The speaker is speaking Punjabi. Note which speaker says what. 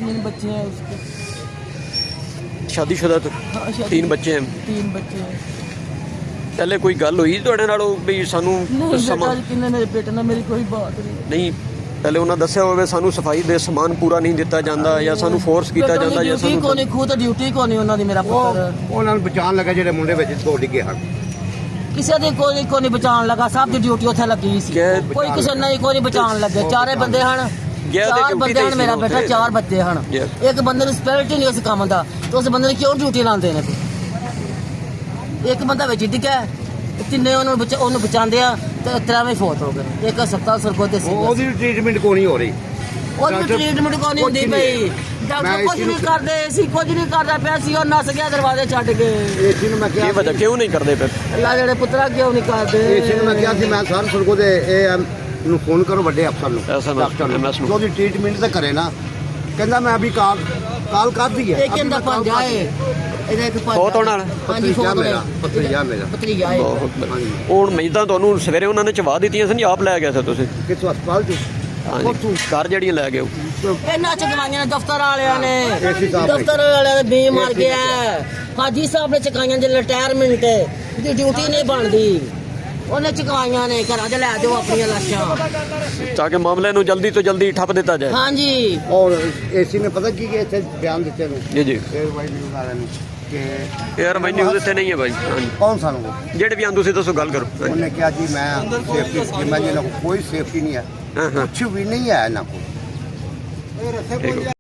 Speaker 1: 3 बच्चे हैं उसके।
Speaker 2: शादीशुदा तो
Speaker 1: हाँ, शादी-
Speaker 2: 3 बच्चे हैं।
Speaker 1: 3 बच्चे हैं।
Speaker 2: पहले कोई गल हुई ਤੁਹਾਡੇ ਨਾਲ ਵੀ ਸਾਨੂੰ
Speaker 1: नहीं
Speaker 2: ਸਮਾਂ
Speaker 1: बेटा किन्ने मेरे बेटे ना मेरी कोई बात नहीं।
Speaker 2: ਨਹੀਂ ਪਹਿਲੇ ਉਹਨਾਂ ਦੱਸਿਆ ਹੋਵੇ ਸਾਨੂੰ ਸਫਾਈ ਦੇ ਸਮਾਨ ਪੂਰਾ ਨਹੀਂ ਦਿੱਤਾ ਜਾਂਦਾ ਜਾਂ ਸਾਨੂੰ ਫੋਰਸ ਕੀਤਾ ਜਾਂਦਾ ਜਾਂ
Speaker 1: ਡਿਊਟੀ
Speaker 2: ਸਾਨੂੰ
Speaker 1: ਕੋਨੀ ਖੂਹ ਤੇ ਡਿਊਟੀ ਕੋਨੀ ਉਹਨਾਂ ਦੀ ਮੇਰਾ ਪੁੱਤਰ
Speaker 3: ਉਹਨਾਂ ਨੂੰ ਬਚਾਉਣ ਲੱਗਾ ਜਿਹੜੇ ਮੁੰਡੇ ਵਿੱਚ ਧੋ ਡਿੱਗੇ ਹਨ।
Speaker 1: ਕਿਸੇ ਦੀ ਕੋਈ ਬਚਾਉਣ ਲੱਗਾ, ਸਭ ਦੀ ਡਿਊਟੀ ਉੱਥੇ ਲੱਗੀ ਸੀ। ਕੋਈ ਕਿਸੇ ਨਹੀਂ ਕੋਈ ਬਚਾਉਣ ਲੱਗੇ। ਚਾਰੇ ਬੰਦੇ ਹਨ,
Speaker 2: ਗਿਆ ਤੇ
Speaker 1: 4
Speaker 2: duty
Speaker 1: ਬੰਦੇ
Speaker 2: ਤੇ
Speaker 1: ਹਨ,
Speaker 2: ਸੀ
Speaker 1: ਮੇਰਾ
Speaker 2: ਉੱਥੇ।
Speaker 1: ਬੇਟਾ 4 ਬੱਚੇ ਹਨ।
Speaker 2: Yes.
Speaker 1: ਇੱਕ ਬੰਦੇ ਨੂੰ ਸਪਿਰਿਟ ਹੀ ਨਹੀਂ ਉਸ ਕੰਮ ਦਾ, ਤੇ ਉਸ ਬੰਦੇ ਨੂੰ ਕਿਉਂ ਡਿਊਟੀ ਲਾਉਂਦੇ ਨੇ? ਇੱਕ ਬੰਦਾ ਵਿੱਚ ਡਿੱਗਾ, ਤਿੰਨੇ ਉਹਨੂੰ ਬਚਾਉਂਦੇ ਆ ਤੇ 3ਵੇਂ ਫੋਤ ਹੋ ਗਏ। ਇੱਕ ਹਸਪਤਾਲ ਸਰਗੋਦੇ ਸੀ,
Speaker 3: ਉਹਦੀ ਟ੍ਰੀਟਮੈਂਟ ਕੋਈ ਨਹੀਂ ਹੋ ਰਹੀ।
Speaker 1: ਉਹਦੀ ਟ੍ਰੀਟਮੈਂਟ ਕੋਈ ਨਹੀਂ ਹੁੰਦੀ ਪਈ। ਡਾਕਟਰ ਕੁਝ ਨਹੀਂ ਕਰਦੇ ਸੀ, ਕੁਝ ਨਹੀਂ ਕਰਦਾ ਪਿਆ ਸੀ। ਉਹ ਨਸ ਗਿਆ ਦਰਵਾਜ਼ੇ ਛੱਡ ਕੇ।
Speaker 3: ਏਸੀ ਨੂੰ ਮੈਂ
Speaker 2: ਕੀ
Speaker 3: ਕਿਹਾ
Speaker 2: ਵਜ੍ਹਾ ਕਿਉਂ ਨਹੀਂ ਕਰਦੇ ਫਿਰ?
Speaker 1: ਅੱਲਾ ਜਿਹੜੇ ਪੁੱਤਰਾ ਕਿਉਂ ਨਹੀਂ ਕਰਦੇ?
Speaker 3: ਏਸੀ ਨੂੰ ਮੈਂ ਕਿਹਾ ਸੀ ਮੈਂ ਸਰ ਸਰਗੋਦੇ ਇਹ ਨੂੰ ਫੋਨ ਕਰੋ ਵੱਡੇ ਅਫਸਰ ਨੂੰ,
Speaker 2: SMS
Speaker 3: ਡਾਕਟਰ ਨੂੰ,
Speaker 2: ਨੂੰ।
Speaker 3: ਉਹਦੀ ਟ੍ਰੀਟਮੈਂਟ ਤਾਂ ਕਰੇ ਨਾ। ਕਹਿੰਦਾ ਮੈਂ ਅਭੀ ਕਾਲ ਕਰਦੀ ਹੈ।
Speaker 1: ਇਹ ਕਹਿੰਦਾ ਪੰਜਾ ਹੈ, ਇਹਦਾ ਇੱਕ ਪੰਜਾ।
Speaker 2: ਫੌਤ ਹੋਣ ਵਾਲਾ?
Speaker 1: ਹਾਂਜੀ ਫੌਤ
Speaker 3: ਮੇਰਾ ਭਤੀਜਾ ਮੇਰਾ।
Speaker 1: ਭਤੀਜਾ ਹੈ।
Speaker 2: ਬਹੁਤ
Speaker 3: ਹਾਂਜੀ।
Speaker 2: ਹੁਣ ਮਈਦਾਂ ਤੁਹਾਨੂੰ ਸਵੇਰੇ ਉਹਨਾਂ ਨੇ ਚਵਾ ਦਿੱਤੀਆਂ ਸਨ ਜਾਂ ਆਪ ਲੈ ਗਏ ਸੀ ਤੁਸੀਂ?
Speaker 3: ਕਿਥੋਂ ਹਸਪਤਾਲ ਤੋਂ
Speaker 2: ਹਾਂਜੀ ਘਰ ਜਿਹੜੀਆਂ ਲੈ ਗਏ ਹੋ।
Speaker 1: ਇਹਨਾਂ ਚਕਵਾਈਆਂ ਨੇ ਦਫ਼ਤਰ ਵਾਲਿਆਂ ਨੇ,
Speaker 3: ਏਸੀ ਸਾਹਿਬ
Speaker 1: ਦਫ਼ਤਰ ਵਾਲਿਆਂ ਦੇ ਬੀ ਮਾਰ ਗਿਆ। ਹਾਜੀ ਸਾਹਿਬ ਨੇ ਚਕਾਈਆਂ ਜੇ ਰਿਟਾਇਰਮੈਂਟ ਦੀ ਡਿਊਟੀ ਨਹੀਂ ਬਣਦੀ, ਉਹਨੇ ਚਕਵਾਈਆਂ ਨੇ। ਘਰਾਂ 'ਚ ਲੈ ਜਾਓ ਆਪਣੀਆਂ ਲਾਸ਼ਾਂ।
Speaker 2: ਤਾਂ ਕਿ ਮਾਮਲੇ ਨੂੰ ਜਲਦੀ ਤੋਂ ਜਲਦੀ ਠੱਪ ਦਿੱਤਾ ਜਾਏ।
Speaker 1: ਹਾਂਜੀ
Speaker 3: ਔਰ ਏਸੀ ਨੇ ਪਤਾ ਕੀ ਇੱਥੇ ਬਿਆਨ ਦਿੱਤੇ ਨੇ
Speaker 2: ਜੀ ਜੀ
Speaker 3: 에ਅਰ ਵਾਈਡ ਨਿਊਜ਼ ਵਾਲਿਆਂ ਨੂੰ ਕਿ
Speaker 2: ਯਾਰ ਮੈਨੂੰ ਉਹਦੇ ਤੇ ਨਹੀਂ ਹੈ ਭਾਈ। ਹਾਂਜੀ
Speaker 3: ਕੌਣ ਸਾਨੂੰ
Speaker 2: ਜਿਹੜੇ ਵੀ ਆਂ ਤੁਸੀਂ ਦੱਸੋ ਗੱਲ ਕਰੋ। ਹਾਂਜੀ।
Speaker 3: ਉਹਨੇ ਕਿਹਾ ਜੀ ਮੈਂ ਸੇਫਟੀ ਸਕੀਮਾਂ ਜਿਹਨਾਂ ਕੋਲ ਕੋਈ ਸੇਫਟੀ ਨਹੀਂ ਹੈ,
Speaker 2: ਹਾਂ ਹਾਂ
Speaker 3: ਕੁਛ ਵੀ ਨਹੀਂ ਹੈ ਇਹਨਾਂ ਕੋਲ।
Speaker 2: ਠੀਕ ਹੈ।